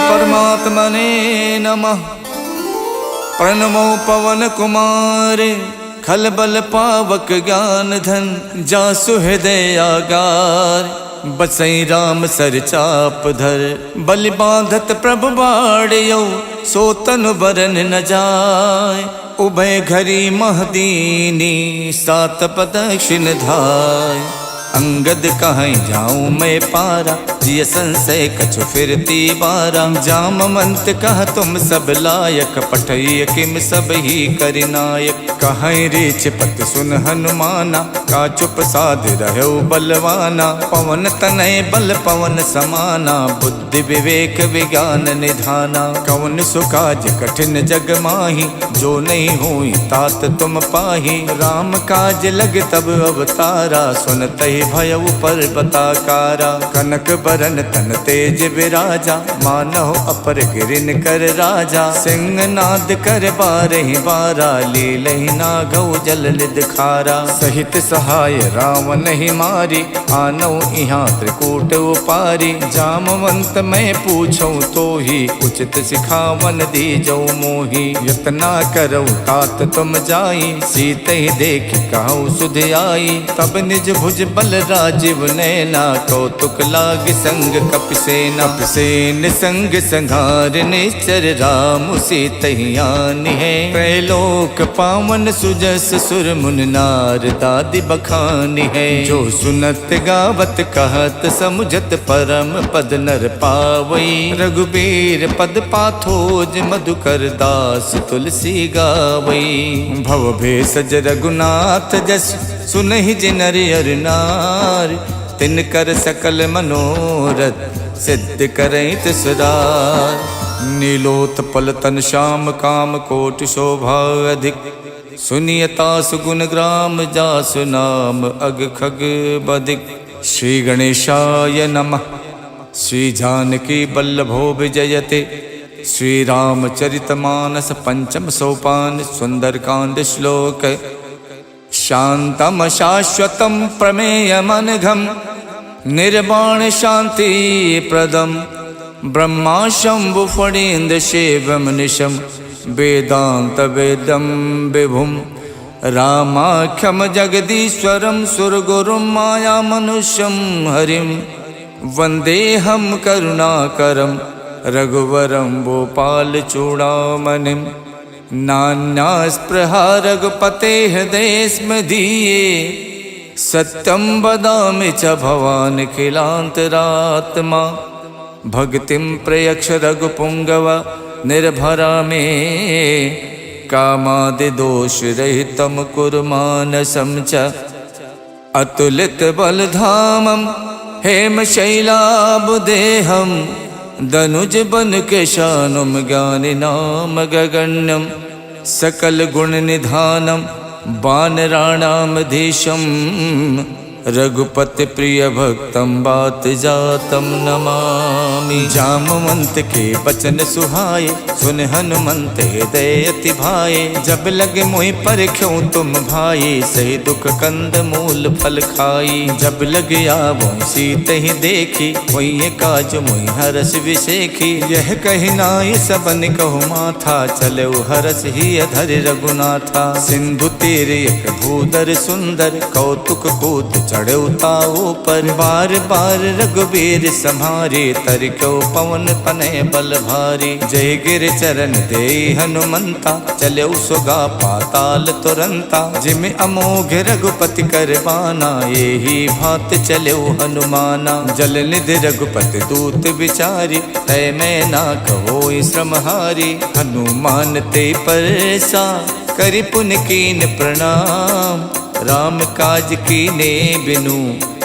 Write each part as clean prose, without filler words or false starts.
परमात्मने नमः। प्रणमो पवन कुमार खल बल पावक ज्ञान धन जासु हृदय आगार। बसई राम सर चाप धर बलि बांधत प्रभु बाड़ियो सो तनु बरन न जाय। उभय घरी महदीनी सात प्रदक्षिण धाय। अंगद कहीं जाऊं मैं पारा जिय संशय कछु फिरती बारा। जामवंत कह तुम सब लायक पठय किम सब ही करिनायक। कहीं रीछ पत सुन हनुमाना का चुप साध रहो बलवाना। पवन तनय बल पवन समाना बुद्धि विवेक विज्ञान निधाना। कवन सुकाज कठिन जग माही जो नहीं हुई तात तुम पाही। राम काज लग तब अवतारा सुनते भय पर बताकारा। कनक बरन तन तेज विराजा मानहो अपर गिरिन कर राजा। सिंह नाद कर बारहि बारा लीलहि नागौ जल निध खारा। सहित सहाय रावण ही मारी आनौ इहाँ त्रिकूट उपारी। जामवंत मैं पूछूं तो ही उचित सिखावन दीजौ मोही। यतना करौ तात तुम जाई सीते ही देख कहु सुध आई। तब निज भुज बल राजीव नैना कौतुक लाग संग कपिसेना। कपिसेन संग संघार निश्चर राम सीतहियान है। त्रैलोक पावन सुजस सुर मुन नार दादि बखानी है। जो सुनत गावत कहत समुझत परम पद नर पावई। रघुबीर पद पाथोज मधुकर दास तुलसी गावई। भव भेषज रघुनाथ जस सुनहि जिनर अर नार। तिनकर सकल मनोरथ सिद्ध करई तिसरार। नीलोत्पल तन श्याम काम कोटि शोभा अधिक। सुनियता सुगुण ग्राम जासु नाम अग खग बदिक। श्री गणेशाय नमः। श्री जानकी बल्लभो विजयते। श्री रामचरितमानस पंचम सोपान सुंदरकांड श्लोक। शांतम शाश्वतम प्रमेयमनघम निर्वाण शांति प्रदम। ब्रह्मा शंभु फणीन्द्र शिवम निशम वेदांत वेदम विभुम। रामाख्यम जगदीश्वरम सुरगुरुम माया मनुष्यम हरिम। वंदेहम करुणाकरम रघुवरम भोपाल चूड़ामणिम। नान्या स्पृहा रघुपते हृदय स्मदीये। सत्यम वदामि च भवान् खिलान्तरात्मा। भक्तिं प्रयक्ष रघुपुंगव निर्भरा मे। कामादि दोष रहितं कुरु मानसं च। अतुलित बलधामं हेम शैलाबुदेहं। दनुज बन केशानुम ज्ञानि नाम गगण्यम। सकल गुण निधानम वानराणामधीशम। रघुपति प्रिय भक्तम बात जातम नमामि। जामवंत के बचन सुहाए सुन हनुमंत हृदय अति भाए। जब लगे मोहि परख्यों तुम भाई सही दुख कंद मूल फल खाई। जब लगे आवो सीत ही देखी वही काज मोहि हरस विशेखी। यह कही नाई सबन कहु माथा चलो हरस ही अधर रघुनाथा। सिंधु तीर एक भूधर सुंदर कौतुक कूद चढ़ो ताऊ पर। बार बार रघुबीर सम्हारे तरक्यो पवन पने बल भारी। जय गिर चरण दे हनुमंता चलो सुगा पाताल तुरंता। जिम अमोघ रघुपति करबाना यही भात चलो हनुमाना। जल निधि रघुपति दूत विचारी तय मैं ना कहो श्रमहारी। हनुमान ते परसा करि पुन कीन प्रणाम। राम काज कीने बिनु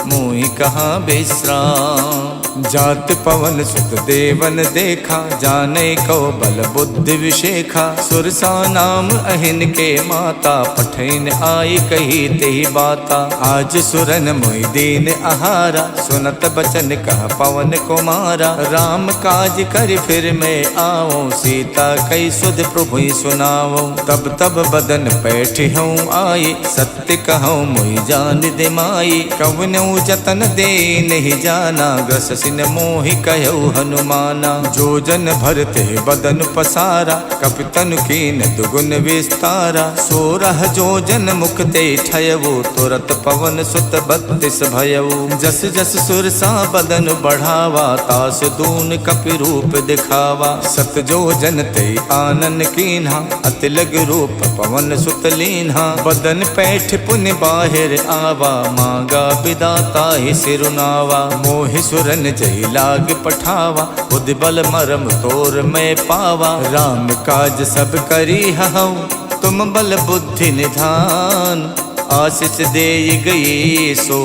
मोहि कहाँ विश्राम। जात पवन सुत देवन देखा जाने को बल बुद्धि विशेखा। सुरसा नाम अहिन के माता पठैन आई कही तेहि बाता। आज सुरन मोहि दीन आहारा सुनत बचन कह पवन कुमारा। राम काज कर फिर मैं आओ सीता कई सुध प्रभु सुनाओ। तब तब बदन पैठ हूँ आई सत्य कहूँ मोहि जान दिमाई। कवनौ कहूँ जतन दे नहीं जाना, ग्रस सिन मोहि कहु हनुमाना। जो जन भरते बदन पसारा, कपितन कीन दुगुन विस्तारा। 16 जो जन मुक्ते ठयवो, तुरत पवन सुत 32 भयऊ। जस जस सुरसा बदन बढ़ावा, तास दून कपि रूप दिखावा। 7 जो जन ते आनन कीन्हा, अति लग रूप पवन सुत लीन्हा। बदन पैठ पुन बाहिर आवा, मांगा विदाता ही सिरुनावा। मोहि सुरन जहि लाग पठावा, बुद्धि बल मरम तोर मैं पावा। राम काज सब करी हऊँ, तुम बल बुद्धि निधान। आशीष दे गई सो,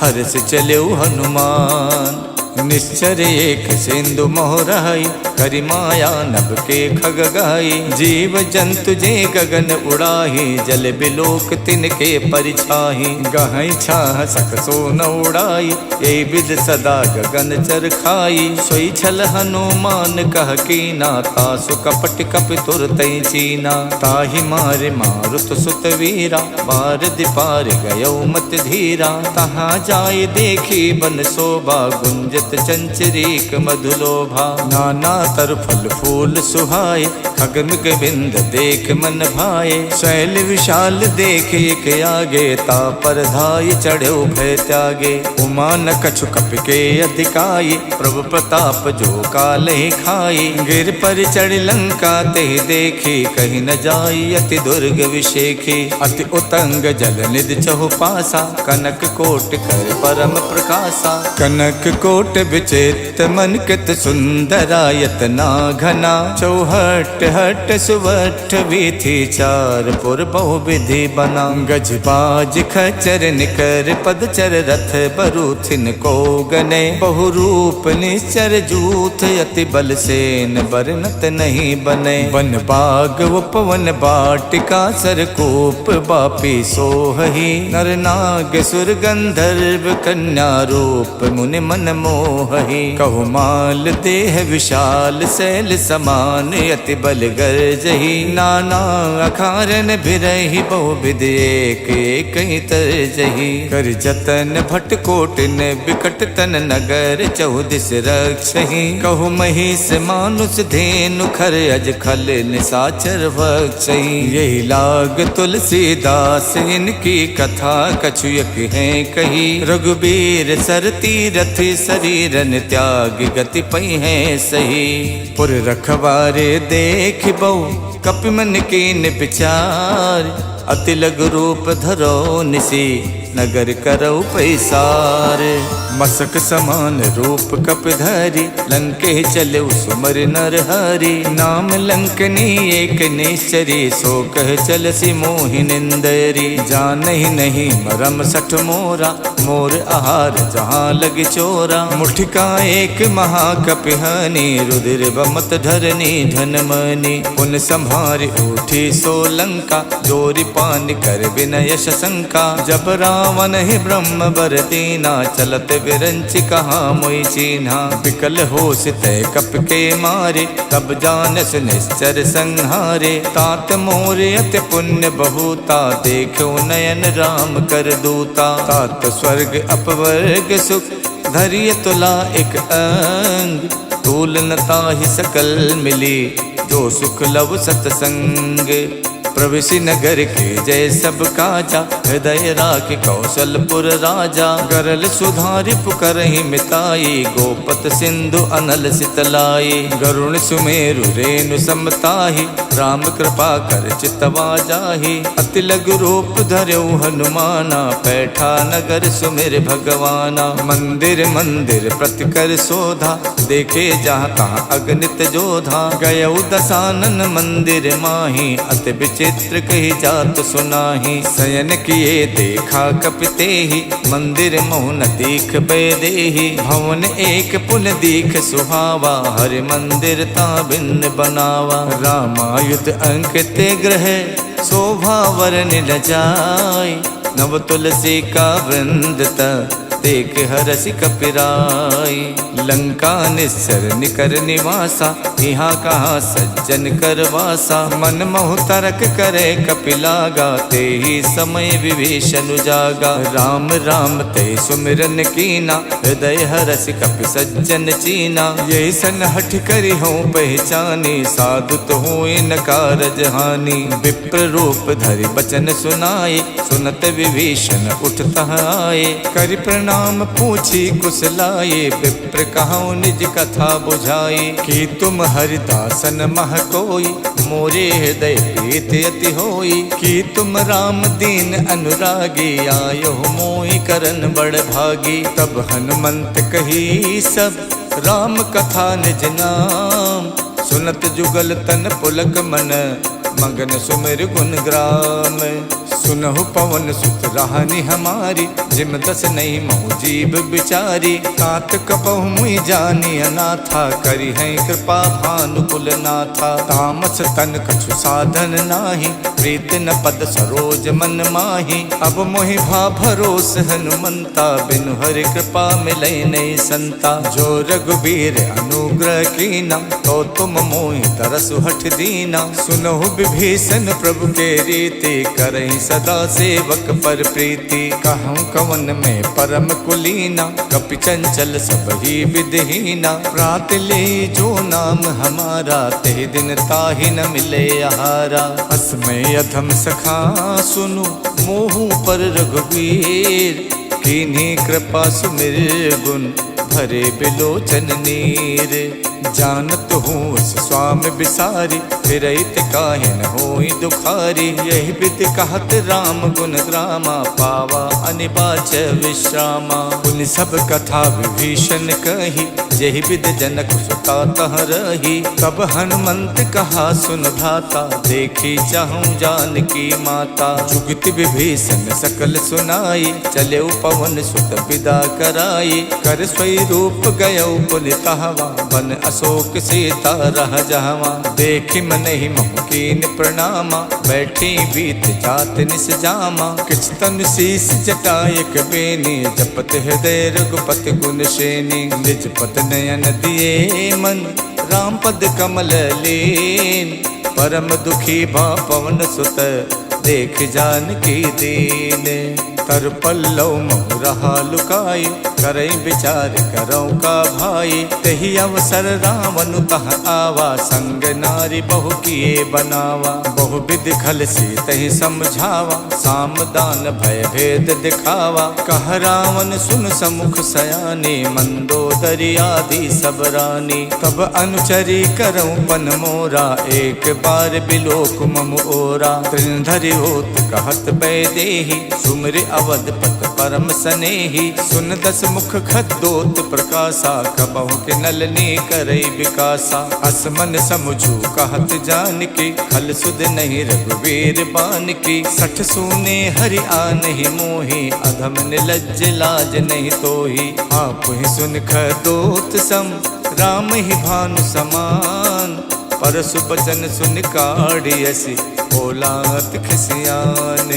हर्ष चले हनुमान। निश्चर एक सिंधु मोहराई, करि माया नभ के खग गाई। जीव जंतु जे गगन उड़ाही, जल बिलोक तिनके परिछाही। गहई छाह सक सो न उड़ाई, ये विद सदा गगन चर खाई। सोई छल हनुमान कह कीना, तासु कपट कपि तुरतई चीना। ताहि मारे मारुत सुत वीरा, बार दिपार गयो मत धीरा। तहाँ जाय देखी बन शोभा, गुंजत चंचरीक मधुलोभा। नाना तर फल फूल सुहाए, खगमग बिंद देख मन भाए। शैल विशाल देख एक आगे, ता पर धाय चढ़े भय त्यागे। उमा न कछु कपि के अधिकाई, प्रभु प्रताप जो काल ही खाई। गिर पर चढ़ लंका ते देखी, कहीं न जाई अति दुर्ग विशेखी। अति उतंग जल निधि चहु पासा, कनक कोट कर परम प्रकाशा। कनक कोट विचित मन कित सुंदरायत ना घना। चौहट हट सुवठ वीथि, चार पुर बहु विधि बना। गज बाज खचर निकर पदचर, रथ बरूथिन को गने। बहु रूप निश्चर जूथ, अति बल सेन बरनत नहीं बने। वन बाग उपवन बाटिका, सरकूप बापी सोहही। नर नाग सुर गंधर्व, कन्या रूप मुनि मन मोहहि। कहु माल देह विशाल, शैल समान अति बल गर्जहि। नाना अखारन बिरहि, बहु विध एक एक तरजहि। कर जतन भट कोटिन, बिकट तन नगर चहुदिस रक्षहि। कहु महिष मानुष धेनु, खर अज खल निसाचर भक्षहि। यही लाग तुलसीदास, इनकी कथा कछु एक है कही। रघुबीर सर तीरथ, शरीरन त्याग गति पई है सही। पुर रखवारे देख बहु, कपि मन कीन विचार। अति लघु रूप धरो निसी, नगर करौ पैसार। मसक समान रूप कपि धरि, लंके चले सुमर नर हरि। नाम लंकनी एक निश्चरी, सो कह चलसी मोहि निंदरी। जानहि नहीं मरम सठ मोरा, मोर आहार जहाँ लग चोरा। मुठिका एक महाकपिहानी, रुधिर बमत धरनी धन मनी। पुन संभारि उठी सो लंका, जोरि पान कर विनय शंका। जब रावण ही ब्रह्म बर दीना, चलत विरंचि कहा मोहि चीन्हा। विकल होश तय कप के मारे, तब जानस निश्चर संहारे। तात मोर अति पुण्य बहुता, देखो नयन राम कर दूता। तात स्वर्ग अपवर्ग सुख, धरिय तुला एक अंग। तूल न ताहि सकल मिली, जो सुख लव सतसंग। प्रविशि नगर के जय सब काजा, हृदय राख कौशलपुर राजा। गरल सुधारि पुकरहि मिताई, गोपत सिंधु अनल सितलाई। गरुण सुमेरु रेणु समताहि, राम कृपा कर चितवा जाहि। अति लघु रूप धर्यु हनुमाना, पैठा नगर सुमिर भगवाना। मंदिर मंदिर प्रति कर शोधा, देखे जहाँ तहाँ अगणित जोधा। गयउ दसानन मंदिर माही, अति विचित्र कही जात सुनाही। शयन किए देखा कपितेहि, मंदिर मोहन दीख बैदेहि। भवन एक पुन दीख सुहावा, हरि मंदिर ता भिन्न बनावा। रामायुध अंकित ग्रह, शोभा वरन न जाय। नव तुलसी का वृंद देख हरसि कपिराई। लंका निस्सर निकर निवासा, यहाँ कहाँ सज्जन कर वासा। मन मोह तरक करे कपिलागा, ते ही समय विभीषण जागा। राम राम ते सुमिरन कीना, हृदय हरसि कपि सज्जन चीना। यही सन हठ करि हों पहचानी, साधु तो हुए न कारज हानि। विप्र रूप धरि बचन सुनाए, सुनत विभीषण उठत आए। करि प्रणाम पूछी कुशलाए, विप्र कहूँ निज कथा बुझाई। कि तुम हरिदासन मह कोई, मोरे हृदय प्रीत अति होई। कि तुम राम दीन अनुरागी, आयो मोहि करन बड़ भागी। तब हनुमंत कही सब, राम कथा निज नाम। सुनत जुगल तन पुलक मन, मगन सुमिर गुण ग्राम। सुनहु पवन सुत राहनि हमारी, जिम दस नहीं महु जीव बिचारी। तात कपहु मुई जानी अनाथा, करी है कृपा भानुकुल नाथा। तामस तन कछु साधन नाही, प्रीत न पद सरोज मन माही। अब मोहि भा भरोस हनुमंता, बिनु हरि कृपा मिलै नहीं संता। जो रघुबीर अनुग्रह कीना, तो तुम मोहि तरसु हठ दीना। सुनहु विभीषण प्रभु के रीति, करहि सदा सेवक पर प्रीति। कहूँ कवन में परम कुलीना, कपि चंचल सब ही विधहीना। प्रात ले जो नाम हमारा, ते दिन ताहि न मिले आहारा। असमय अधम सखा सुनु, मोहु पर रघुवीर। कीन्ही कृपा सुमिर गुण, भरे बिलोचन नीर। जानत हूँ उस स्वामी बिसारी, फिरहित काहे न होई दुखारी। यही विधि कहत राम गुण ग्रामा, पावा अनिबाच विश्रामा। पुन सब कथा विभीषण कही, यही विधि जनक सुता तह रही। तब हनुमंत कहा सुन भ्राता, देखी चाहूँ जानकी माता। जुगति विभीषण सकल सुनाई, चले पवन सुत विदा कराई। कर स्वरूप गयो पुनितहवा, बन अशोक सीता रह जहवा। देखि मन ही मोह कीन प्रणामा, बैठी बीत जात निस जामा। किछ तन शीस जटायक बेनी, जपत हृदय रघुपति गुण शेनी। निज पत नयन दिए मन, राम पद कमल लीन। परम दुखी भा पवन सुत, देख जानकी दीन। तर पल्लव मोह रहा लुकाई, करई विचार करौ का भाई। तही अवसर रावण तह आवा, संग नारी बहु किए बनावा। बहु विधि खल सी तही समझावा, साम दान भय भेद दिखावा। कह रावण सुन समुख सयानी, मंदोदरी आदि सब रानी। तब अनुचरी करौ पन मोरा, एक बार बिलोक मम ओरा। त्रिनधरि होत कहत बैदेही, सुमिर अवधपत परम सनेही। सुन दस मुख खद्दोत प्रकाशा, कबहु के नलनी करई विकासा। असमन समझू कहत जानकी, खल सुध नहीं रघुवीर बानकी। सठ सूने हरि आनहि मोहि, अधम निलज्ज लाज नहीं तोहि। आप ही सुन खद्दोत सम, राम ही भानु समान। परसु बचन सुन काढ़ियसि, बोलात खिसियान।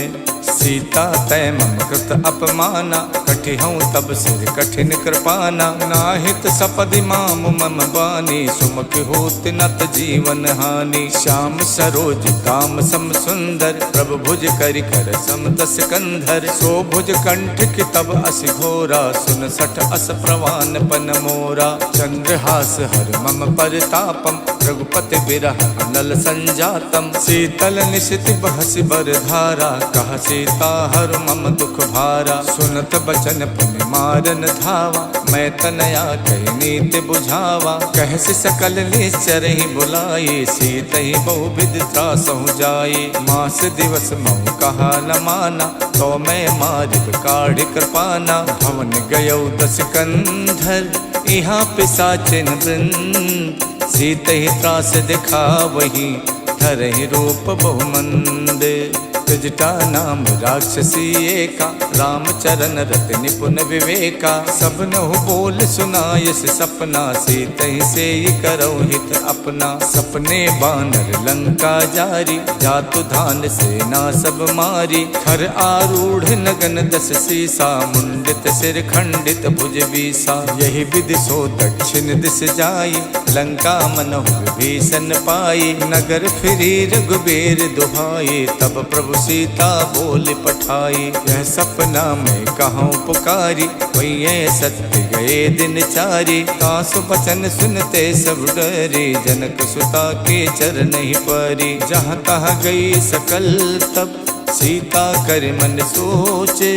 सीता तय मम कृत अपमाना, कठिहऊँ तब सिर कठिन कृपाना। नाहित सपदि माम मम बानी, सुमुख होत नत जीवन हानि। श्याम सरोज काम सम सुंदर, प्रभु भुज करि कर सम दस कंधर। सो भुज कंठ की तब असि घोरा, सुन सठ अस प्रवान पन मोरा। चंद्रहास हर मम परितापम, रघुपति बिरह अनल संजातम। शीतल निशित बहसि बर धारा, कह सीता हर मम दुख भारा। सुनत बचन पुनि मारन धावा, मैं तनया कही नीति बुझावा। कहसि सकल निश्चर ही बुलाई, सीत ही बहुविध त्रासहु जाई। मास दिवस महु कहा न माना, तो मैं मारिब काढ़ कृपाना। भवन गयौ दस कंधर, यहाँ पिशाचिन वृंद। सीत ही त्रास दिखा वही, धरहि रूप बहुमंद। त्रिजटा नाम राक्षसी एका, रामचरण रत निपुण विवेका। सब नहु बोल सुनायस सपना, सीतहि से करौ हित अपना। सपने बानर लंका जारी, जातु धान सेना सब मारी। खर आरूढ़ नगन दस सीसा, मुंडित सिर खंडित भुज बीसा। यही विधि सो दक्षिण दिस जाई, लंका मनहु विभीषण पाई। नगर फिरी रघुबीर दुहाई, तब प्रभु सीता बोल पठाई। यह सपना में कहूँ पुकारी, वही सत्य गए दिन चारी। कासु बचन सुनते सब डरे, जनक सुता के चरण ही परी। जहाँ तहाँ गई सकल तब, सीता कर मन सोचे।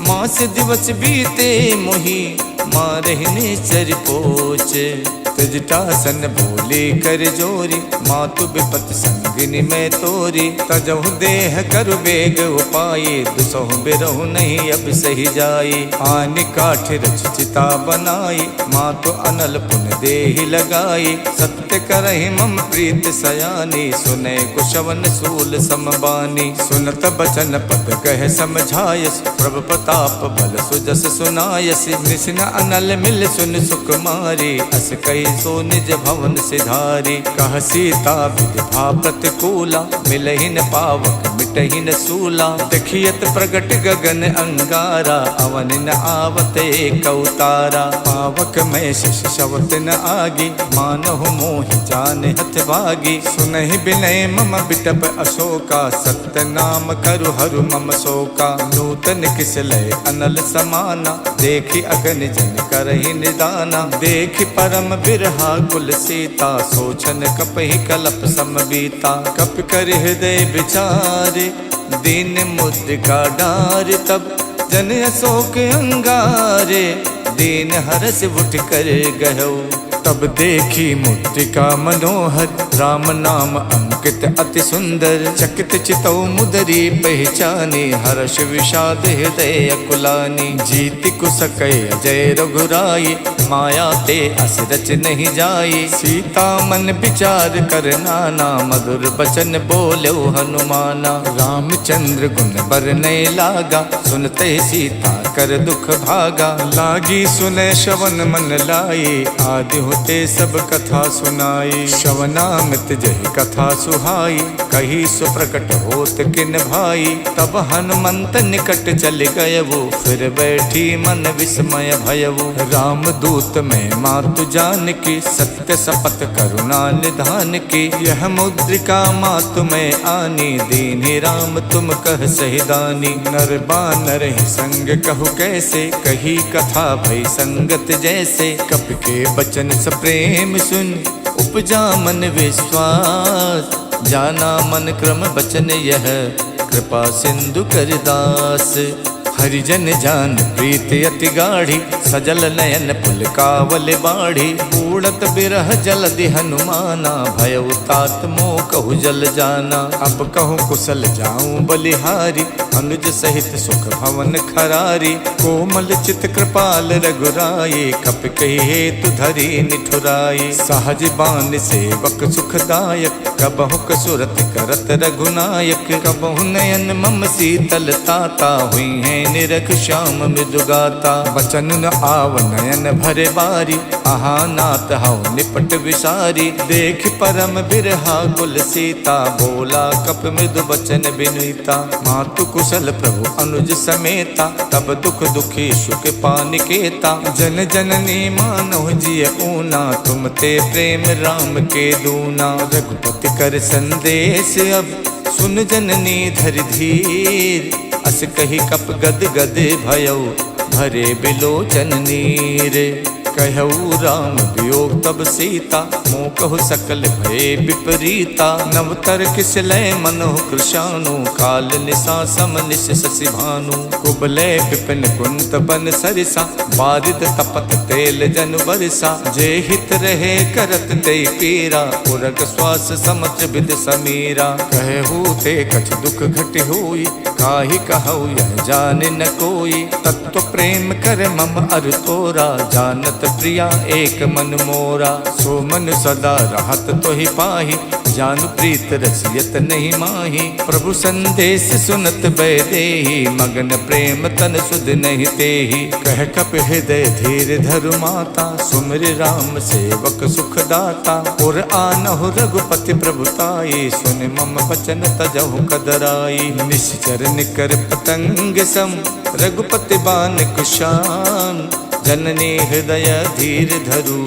मास दिवस बीते मोही, मारहिने चर पोचे। त्रिजटासन बोले कर जोरी, मातु विपत संगिनी में तोरी। तजहु देह कर बेग उपाये, दुसहु बिरहु नहीं अब सही जाई। आनि काठ रचिता बनाई, मातु अनल पुन देहि लगाई। सत्य करहि मम प्रीत सयानी, सुने कुशवन सूल समबानी। सुनत बचन पद कह समझायस, प्रभु प्रताप बल सुजस सुनायस। निसिन अनल मिल सुन सुकुमारी, अस कई सो निज भवन सिधारी। कह सीता विधि प्रतिकूला, मिलहि न पावक मिटहि न सूला। देखियत प्रगट गगन अंगारा, अवन न आवत एक अवतारा। पावक में शिष शवत न आगी, मानहु मोहि जान हथ भागी। सुनहि बिनय मम बिटप अशोका, सत्य नाम करु हरु मम शोका। नूतन किस लय अनल समाना, देखि अगन जन करहि निदाना। देखि परम बिरहा कुल सीता, सोचन कपहि कलप समबीता। कप कर हृदय विचारे, दीन मुद्रिका डार। तब जन अशोक अंगारे, दीन हरस उठ कर गहौ। तब देखी मुद्रिका मनोहर, राम नाम अंकित अति सुंदर। चकित चितौ मुदरी पहचानी, हर्ष विषाद हृदय अकुलानी। जीति कुसकै अजय रघुराई, माया ते अस रच नहीं जाई। सीता मन विचार कर नाना, मधुर बचन बोलो हनुमाना। रामचंद्र गुण बरनै लागा, सुनते सीता कर दुख भागा। लागी सुने श्रवण मन लाई, आदि होते सब कथा सुनाई। श्रवणामृत जहि कथा सुहाई, कही सो प्रकट होत किन भाई। तब हनुमंत निकट चल गयवो, फिर बैठी मन विस्मय भयवो। राम दूत में मातु जान की, सत्य शपथ करुणा निधान की। यह मुद्रिका मातु में आनी, दीन्हि राम तुम कह सही दानी। नर बानर ही संग कहु कैसे, कही कथा भई संगत जैसे। कपि के बचन प्रेम सुन, उपजा मन विश्वास। जाना मन क्रम बचन यह, कृपा सिंधु कर दास। हरिजन जान प्रीत अति गाढ़ी, सजल नयन पुलकावल बाढ़ी। उड़त बिरह जलधि हनुमाना, भयउ तात मोह कहु जल जाना। अब कहूँ कुशल जाऊं बलिहारी, अनुज सहित सुख भवन खरारी। कोमल चित कृपाल रघुराई, कप कही हेतु धरी निठुराई। सहज बान सेवक सुखदायक, कबहु कसुरत करत रघुनायक। कबहु नयन मम शीतल ताता, हुई है निरख श्याम मृदुगाता। बचन न आव नयन भरे बारी, आहा नाथ हौ निपट विसारी। देख परम बिरहा कुल सीता, बोला कप मृदु बचन बिनुता। मातु कुशल प्रभु अनुज समेता, तब दुख दुखी सुख पानिकेता। जन जननी मानो जिय ऊना, तुम ते प्रेम राम के दूना। रघुपति कर संदेश अब, सुन जननी धर धीर। अस कही कप गद गद भयउ, भरे बिलोचन नीर। कहऊ राम वियोग तब सीता, मोह कहु सकल भय विपरीता। नवतर किस लय मनोह कृशानु, काल निशा सम निश शशि भानु। कुबलय विपिन कुंत बन सरिसा, बारिद तपत तेल जन बरसा। जे हित रहे करत ते पीरा, उरग श्वास समच विद समीरा। कहू ते कछ दुख घट हुई, काहि कहु यह जाने न कोई। तत्व प्रेम कर मम अर तोरा, जानत प्रिया एक मन मोरा। सो मन सदा रहत तोहि पाहि, जानु प्रीत रसियत नहीं माही। प्रभु संदेश सुनत बैदेही, मगन प्रेम तन सुध नहीं तेही। कह कप हृदय धीर धरु माता, सुमिर राम सेवक सुख दाता। और आनहु रघुपति प्रभुताई, सुन मम वचन तजहु कदराई। निश्चर निकर पतंग सम, रघुपति बान कुशान। जननी हृदय धीर धरु,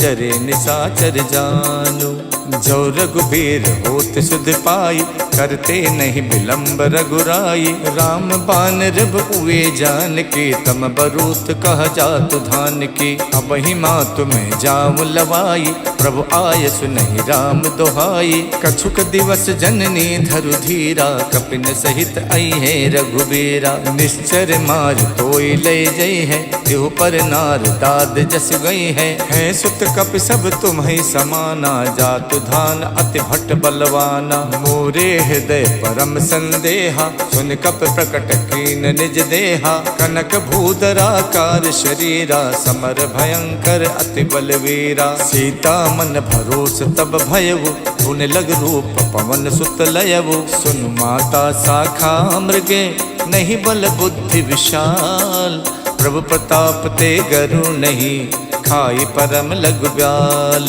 जरे निशाचर जानु। जो रघुबीर होत सुध पाई, करते नहीं विलंब रघुराई। राम बान रब उए जान के, तम बरूत कह जातु धान की। अब ही मातु में जाऊं लवाई, प्रभु आय सुनहि राम दोहाई। कछुक दिवस जननी धरु धीरा, कपिन सहित आई है रघुबीरा। निश्चर मार तोई ले जई है, देहु पर नार दाद जस गई है। सुत कपि सब तुम्हि समाना, जातु धान अति भट्ट बलवाना। मोरे हृदय परम संदेहा, सुन कप प्रकट कीन निज देहा। कनक भूधराकार शरीरा, समर भयंकर अति बलवीरा। सीता मन भरोस तब भयउ, धुन लग रूप पवन सुत लयउ। सुन माता शाखा मृगे, नहीं बल बुद्धि विशाल। प्रभु प्रताप ते गरु नहीं, खाई परम लघु ब्याल।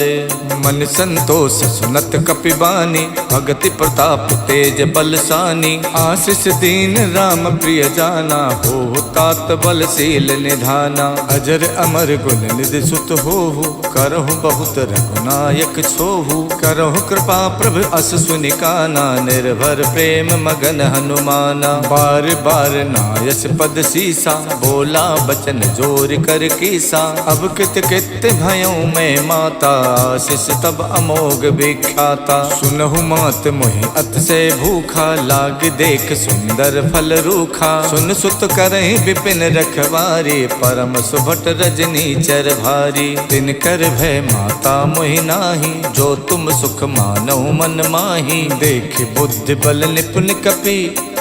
मन संतोष सुनत कपिबानी, भगति प्रताप तेज बलसानी। आशीष दीन राम प्रिय जाना, हो तात बलशील निधाना। अजर अमर गुण निधि सुत होहु, करहु बहुत रघुनायक छोहु। करहु कृपा प्रभु अस सुनिकाना, निर्भर प्रेम मगन हनुमाना। बार बार नायस पद सीसा, बोला बचन जोर कर कीसा। अब कित कित भयों मैं माता, आशीष तब अमोघ विख्याता। सुनहु मात मोहि अत से भूखा, लाग देख सुंदर फल रूखा। सुन सुत करहि विपिन रखवारी, परम सुभट रजनी चर भारी। तिन कर भय माता मोहि नाही, जो तुम सुख मानहु मन माही। देख बुद्धि बल निपुण कपि,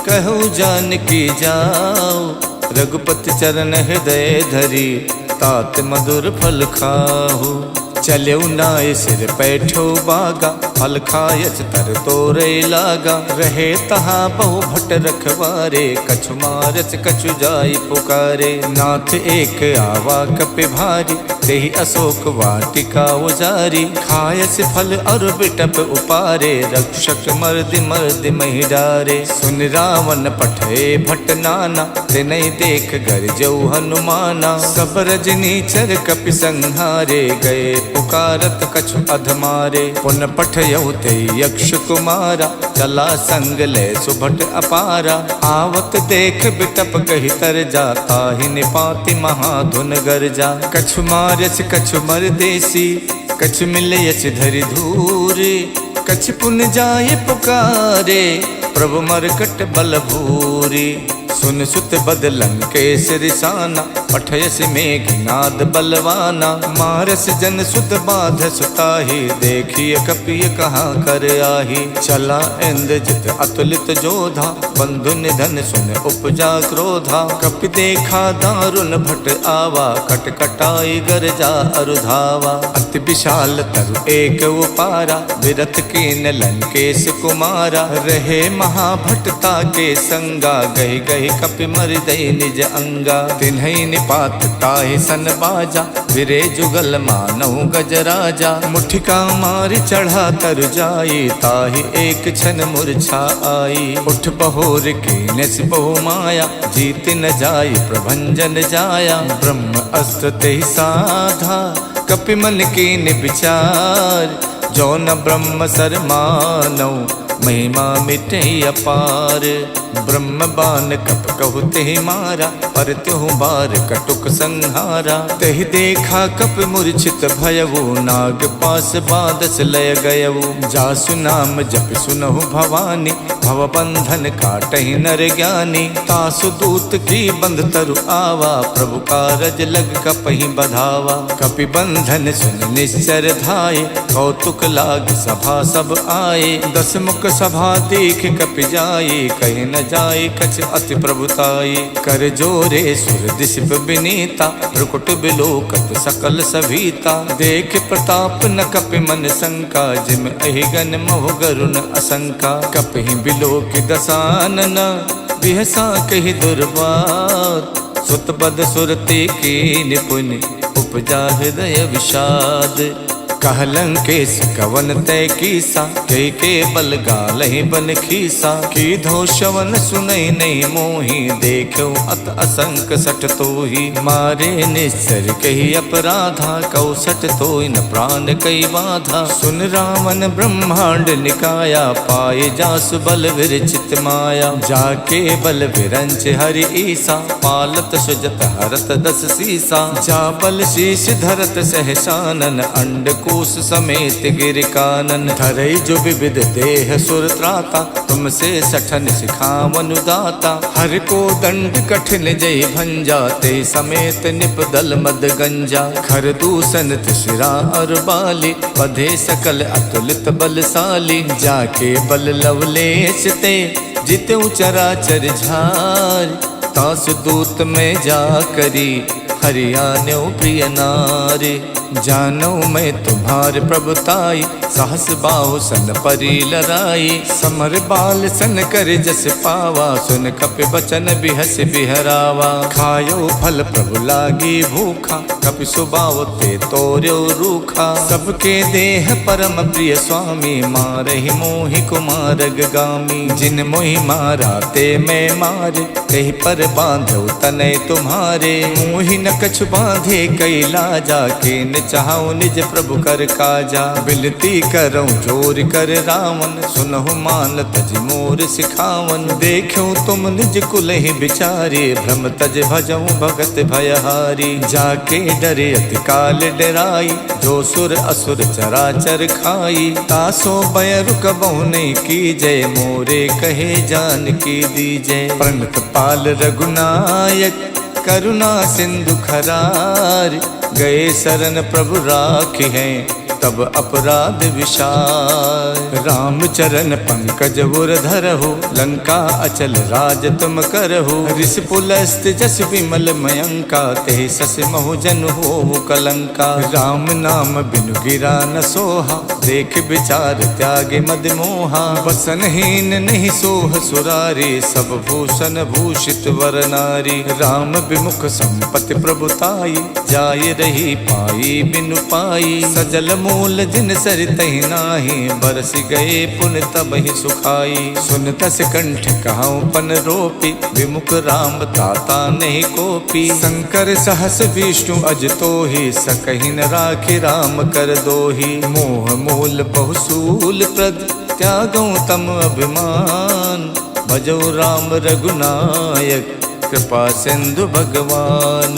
कहु जानकी जाओ। रघुपति चरण हृदय धरी, तात मधुर फल खाहु। चलऊ नाय सिर पैठो बागा, फल खायच तर तोरे लागा। रहे तहा बहु भट रखवारे, कछु मारच कछु जाई पुकारे। नाथ एक आवा कपि भारी, तेहि अशोक वाटिका उजारी। खायस फल और बिटप उपारे, रक्षक मर्दि मर्दि महि डारे। सुन रावण पठे भट नाना, तिनहि देख गरजऊ हनुमाना। सब रजनी चर कपि संहारे, गए पुकारत कछु अधमारे। पुन पठयउ ते यक्ष कुमारा, चला संग ले सुभट अपारा। आवत देख बिटप कहि तर जा, ताहि निपाति महाधुन गरजा। कछु मारस कछु मरदेसी, कछु मिलयस धरि धूरे। कछु पुन जाय पुकारे, प्रभु मरकट बल भूरी। सुन सुत बदलन केसरि साना, पठयस मेघनाद बलवाना। मारस जन सुत बाध सुताही, देखिए कपिय कहाँ कर आही। चला इंद्रजित अतुलित जोधा, बंधु निधन सुन उपजा क्रोधा। कपि देखा दारुण भट आवा, कटकटाई गरजा अरुधावा। अति विशाल तरु एक उपारा, विरथ कीन लंकेश कुमारा। रहे महाभटता के संगा, गहि गहि कपि मर्दई निज अंगा। तिन्हि निपात ताहि सन बाजा, विरे जुगल मानहु गजराजा। मुठिका मारि चढ़ा तरु जाई, ताहि एक क्षण मूर्छा आई। उठ बहोर कीनस बहु माया, जीत न जाई प्रभंजन जाया। ब्रह्म अस्त्र तेहि साधा, कपि मन कीन विचार। जो न ब्रह्म सर मानौ, महिमा मिटे अपार। ब्रह्म बान कप कहु तेहि मारा, पर त्यों बार कटुक संहारा। तेहि देखा कप मूर्छित भयउ, नाग पास बादस लय गयउ। जासु नाम जप सुनहु भवानी, भव बंधन काटहि नर ज्ञानी। तासु दूत की बंध तरु आवा, प्रभु कारज लग कपहि बधावा। कपि बंधन सुन निश्चर धाये, कौतुक लाग सभा सब आए। दस मुख सभा देख कपि जाई, कहीं न जाई कछ अति प्रभुताई। कर जोरे सुर दिशप विनीता, भ्रुकुट बिलोकत सकल सभीता। देख प्रताप न कपि मन शंका, जिम अहिगन मोह गरुण असंका। कपि बिलोक दसानन, बिहसा कहि दुर्बात। सुत बद सुरते की निपुण, उपजा हृदय विषाद। कहलंकेश कवन तय कीसा, के बल गालहि बन खीसा। की धो शवन सुनई नहीं मोही, देखो अत असंक सठ तोही। मारे निश्चर कही अपराधा, कौसठ तोय न प्राण कई बाधा। सुन रावण ब्रह्मांड निकाया, पाए जासु बल विरचित माया। जाके बल विरंच हरि ईसा, पालत सुजत हरत दस सीसा। जा बल शीश धरत सहसानन, अंड कोश समेत गिर कानन। धरई जो विविध देह सुर त्राता, तुमसे सठन सिखावन दाता। हर को दंड कठिन जय भंजा, ते समेत निपदल मद गंजा। खर दूषण तिशिरा और बाली, बधे सकल अतुलित बलशाली। जाके बल लवलेश ते, जितु चराचर झार। तास दूत में जा करी, हरियाण्यो प्रिय नारी। जानो मैं तुम्हार प्रभुताई, सहस बाहु सन परी लराई। समर बाल सन कर जस पावा, सुन कपि बचन बिहस बिहरावा। खायो फल प्रभु लागी भूखा, कपि सुबाव ते तोर्यो रूखा। सबके देह परम प्रिय स्वामी, मारहि मोहि कुमारग गामी। जिन मोहि मारा ते मैं मारे, तेहि पर बांधो तनय तुम्हारे। मोहि न कछु बांधे कई लाजा, के न चाहूं निज प्रभु कर काजा। बिनती करऊं जोर कर रावण, सुनहु मान तज मोर सिखावन। देखूं तुम निज कुल ही बिचारे, भ्रम तज भजऊं भगत भयहारी। जाके डरे अति काल डराई, जो सुर असुर चराचर खाई। तासो भय रुकबहु नहीं कीजय, मोरे कहे जान की दीजय। प्रणत पाल रघुनायक, करुणा सिंधु खरार। गए शरण प्रभु राखी हैं, तब अपराध विशाल। राम चरण पंकज उर धरहु, लंका अचल राज तुम करहु। ऋषि पुलस्त जस विमल मयंका, तेहि सस महु जन होहु कलंका। राम नाम बिनु गिरा न सोहा, देख विचार त्यागे मद मोहा। वसनहीन नहीं सोह सुरारी, सब भूषण भूषित वर नारी। राम विमुख संपत्ति प्रभुताई, जाय रही पाई बिनु पाई। सजल मूल जिन सरितहि नाही, बरस गए पुन तब ही सुखाई। सुन तस कंठ कहाऊं पन रोपी, विमुख राम ताता नहीं कोपी। शंकर सहस विष्णु अज तोहि, सकहि न राखि राम कर दोहि। मोह मूल बहुसूल प्रद, त्यागऊं तम अभिमान। भजो राम रघुनायक, कृपा सिंधु भगवान।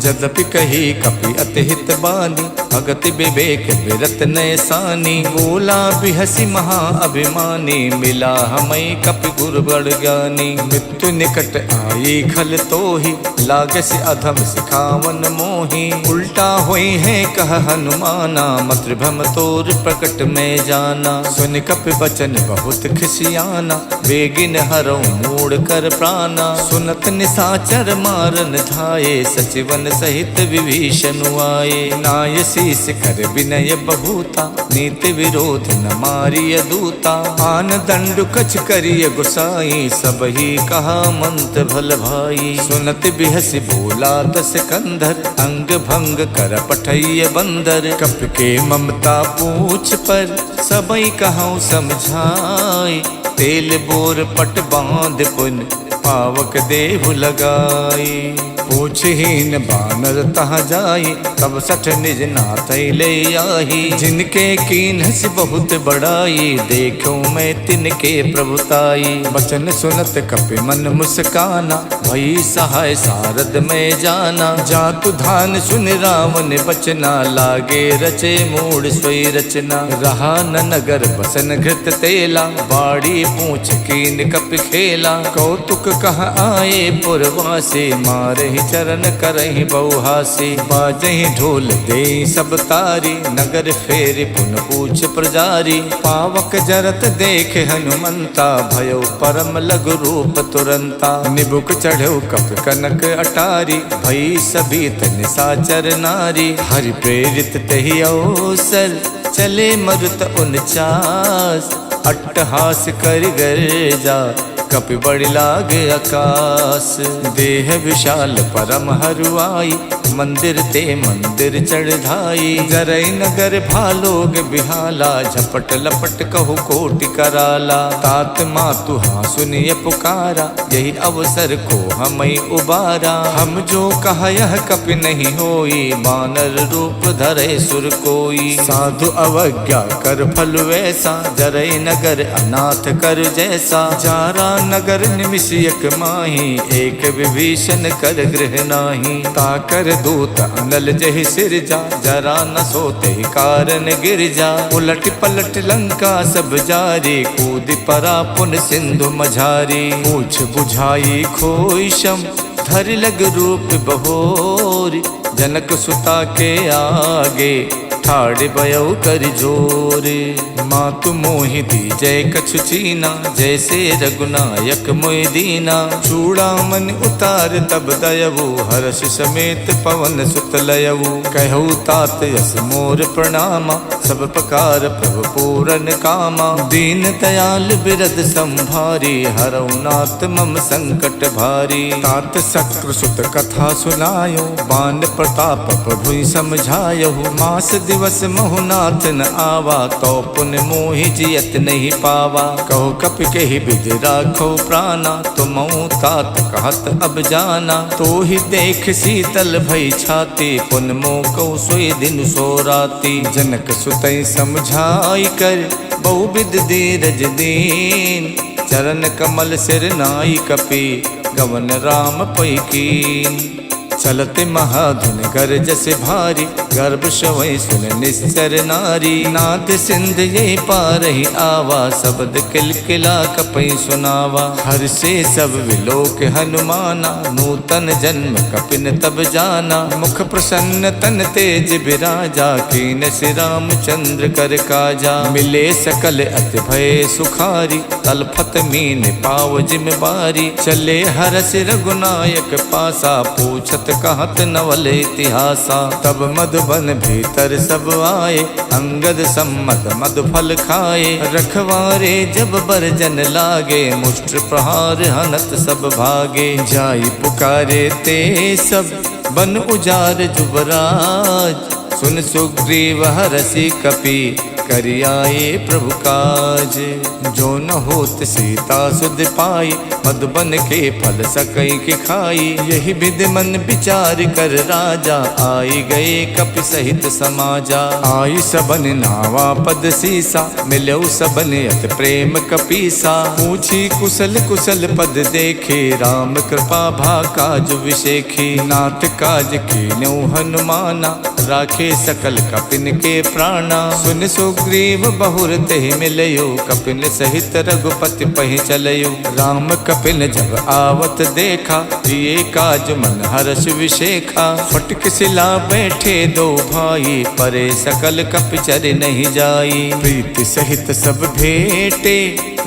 जदपि कही कपि अति हित बानी, भगति विवेक विरत नैसानी। बोला बिहसी महा अभिमानी, मिला हमई कपि गुरु बड़ ज्ञानी। मृत्यु निकट आई खल तोहि, लागस अधम सिखावन मोहि। उल्टा होई है कह हनुमाना, मातृभम तोर प्रकट में जाना। सुन कपि बचन बहुत खिसियाना, बेगिन हरऊ मूड़ कर प्राणा। सुनत निसाचर मारन धाये, सचिवन सहित विभीषण आए। नाय शीस कर विनय बहुता, नीति विरोध न मारिय दूता। आन दंड कछ करिय गुसाई, सब ही कहा मंत्र भल भाई। सुनत बिहसी बोला दस कंधर, अंग भंग कर पठैय बंदर। कप के ममता पूछ पर, सबई कहूँ समझाई। तेल बोर पट बांध पुन, पावक देहु लगाई। पूछहीन बानर तहाँ जाई, तब सठ निज नाथ ले आही। जिनके कीन्हस बहुत बड़ाई, देखो मैं तिनके प्रभुताई। बचन सुनत कपि मन मुस्काना, भई सहाय सारद में जाना। जातु धान सुन रावण बचना, लागे रचे मूड सोई रचना। रहा न नगर बसन घृत तेला, बाड़ी पूछ कीन कपि खेला। कौतुक कह आए पुरवासे, मारे वही चरण करहि बहुहासी। बाजहि ढोल दे सब तारी, नगर फेर पुन पूछ प्रजारी। पावक जरत देख हनुमंता, भयो परम लघु रूप तुरंता। निबुक चढ़ो कप कनक अटारी, भई सबीत निशाचर नारी। हरि प्रेरित तहि अवसर, चले मरुत 49। अट्टहास कर गर्जा, कपि बड़ि लागे आकाश। देह विशाल परम हरुआई, मंदिर ते मंदिर चढ़ाई। जरई नगर भालोग बिहाला, झपट लपट कहु कोटि कराला। तात मातु हाँ सुनिय पुकारा, यही अवसर को हमई उबारा। हम जो कहा यह कपि नहीं होई, बानर रूप धरे सुर कोई। साधु अवज्ञा कर फल वैसा, जरई नगर अनाथ कर जैसा। जारा नगर निमिषयक माही, एक विभीषण कर गृह नाही। ताकर दूत अनल जहि सिरजा, जरा न सोते कारण गिर जा। उलट पलट लंका सब जारी, कूद परा पुन सिंधु मझारी। पूछ बुझाई खोई शम, धर लग रूप बहोरी। जनक सुता के आगे, ठाड़ बयऊ कर जोरे। मातु मोहि दी जय कछु चीना, जैसे रघुनायक मोहि दीना। चूड़ामणि उतार तब दयवु, हर्ष समेत पवन सुत लयवु। कहु तात यस मोर प्रणामा, सब प्रकार प्रभु पूरन कामा। दीन दयाल बिरद संभारी, हरऊ नाथ मम संकट भारी। तात शक्र सुत कथा सुनायो, बान प्रताप प्रभु समझायो। मास दिवस महुनाथ न आवा, तो पुन मोहि जियत नहीं पावा। कहो कपि कहि विधि राखो प्राणा, तुमहु तात कहत अब जाना। तो ही देख शीतल भई छाती, पुन मोह कहु सोई दिन सो राती। जनक सुतई समझाई कर, बहुविध धीरज दीन। चरण कमल सिर नाई कपि, गवन राम पै कीन। चलते महाधुन गर्ज से भारी, गर्भ शवै सुन निश्चर नारी। नाद सिंध ये पारहि आवा, शब्द किलकिला कपि सुनावा। हर से सब विलोक हनुमाना, नूतन जन्म कपिन तब जाना। मुख प्रसन्न तन तेज बिराजा, कीन से रामचंद्र कर काजा। मिले सकल अति भय सुखारी, तलफत मीन पाव जिम बारी। चले हरस रघुनायक पासा, पूछत कहत नवल इतिहासा। तब मधुबन भीतर सब आए, अंगद सम्मत मधु फल खाए। रखवारे जब बरजन लागे, मुष्ट प्रहार हनत सब भागे। जाई पुकारे ते सब, बन उजार जुबराज। सुन सुग्रीव हरषि कपि, करियाए प्रभु काज। जो न होत सीता सुध पाई, मधुबन के फल सकई के खाई। यही विधि मन विचार कर राजा, आई गए कपि सहित समाजा। आई सबन नावा पद सीसा, मिलऊ सबन अत प्रेम कपीसा। पूछी कुशल कुशल पद देखे, राम कृपा भा काज विशेखी। नाथ काज कीन्यौ हनुमाना, राखे सकल कपिन के प्राणा। सुन सुग्रीव बहुर तेहि मिलयो, कपिन सहित रघुपति पहि चलयो। राम कपिन जब आवत देखा, ये काज मन हर्ष विशेखा। फटक सिला बैठे दो भाई, परे सकल कपि चर नहीं जाई। प्रीति सहित सब भेटे,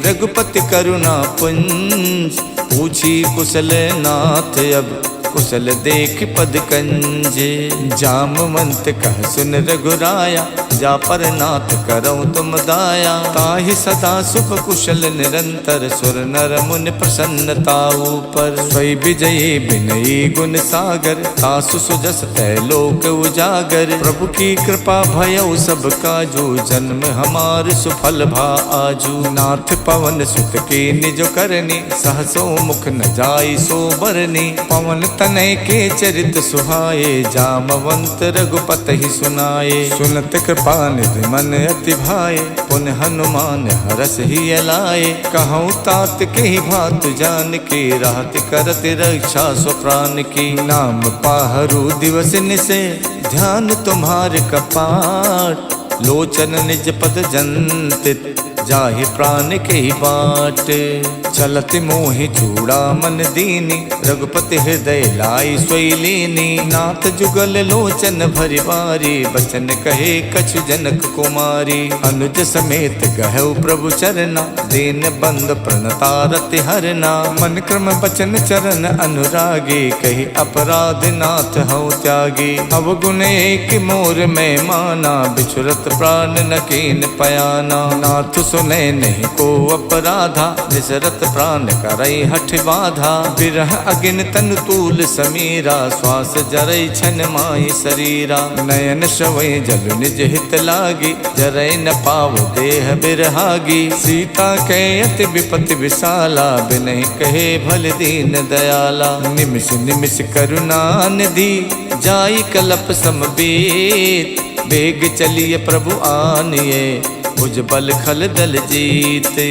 रघुपति करुणा पुंज। पूछी कुशल नाथ अब, कुशल देख पद कंजे। जामवंत कह सुन रघुराया, जा पर नाथ करऊँ तुम दाया। ताहि सदा सुख कुशल निरंतर, सुर नर मुनि प्रसन्नता ऊपर। स्वै विजयी विनयी गुण सागर, तासु सुजस तैलोक उजागर। प्रभु की कृपा भयउ सब काजू, जन्म हमार सुफल भा आजू। नाथ पवन सुत की निज करनी, सहसो मुख न जाई सो बरनी। पवन तनय के चरित सुहाए, जामवंत रघुपति ही सुनाए। सुनत कृपा निधि मन अति भाए, पुन हनुमान हरस ही अलाए। कहूँ तात के ही भात जान के, राहत करत रक्षा सो प्राण की। नाम पाहरू दिवस निसे, ध्यान तुम्हारे कपाट। लोचन निज पद जंतित, जाहि प्राण के ही बाट। चलत मोहि चूड़ा मन दीनी, रघुपति हृदय लाई सोई लीनी। नाथ जुगल लोचन भरि बारी, बचन कहे कछु जनक कुमारी। अनुज समेत गहु प्रभु चरना, दीन बंद प्रणतारति हरना। मन क्रम बचन चरण अनुरागी, कही अपराध नाथ हऊ त्यागी। अवगुण एक मोर में माना, बिछुरत प्राण न कीन पयाना। नाथ सुने नहीं को अपराधा, निसरत प्राण करई हठ बाधा। बिरह अगिन तन तूल समीरा, श्वास जरई छन माई शरीरा। नयन श्रवै जल निज हित लागी, जरई न पाव देह बिरहागी। सीता के अति विपति विशाला, बिनहि कहे भल दीन दयाला। निमिष निमिष करुणा निधि, जाई कलप समबीत। बेग चलिए प्रभु आनिए, भुज बल खल दल जीते।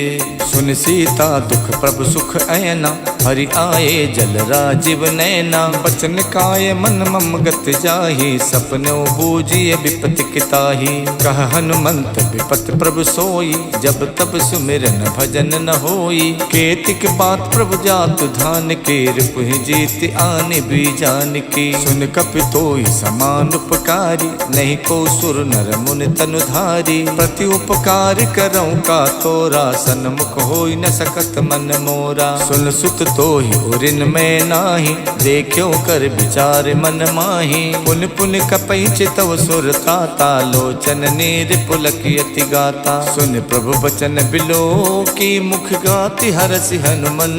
सुन सीता दुख प्रभु सुख ऐना, हरि आए जल राजीव नैना। बचन काय मन मम गत जाहि, सपनो बूझिए विपति किताहि। कह हनुमंत विपत प्रभु सोई, जब तब सुमिरन भजन न होई। केतिक बात प्रभु जातु धान के, रिपुहि जीत आने भी जान की। सुन कपितोई समान उपकारी, नहीं को सुर नर मुनि तनुधारी। प्रति उपकार करऊं का तोरा, सन्मुख होई न सकत मन मोरा। सुन सुत तोहि उरिन में नाही, देखियो कर विचार मन माही। पुन पुन कपई चितव सुर ताता, लोचन नीर पुलकियति गाता। सुन प्रभु बचन बिलो की, मुख गाति हरसि हनुमन।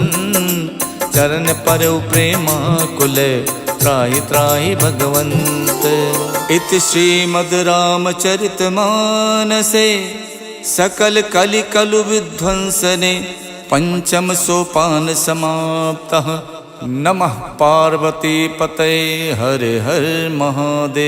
चरण परउ प्रेमा कुल, त्राहि त्राहि भगवंत। इति श्रीमद् रामचरित मानसे, सकल कलि कलु विध्वंसने। पंचम सोपान समाप्तः। नमः पार्वती पतये, हर हर महादेव।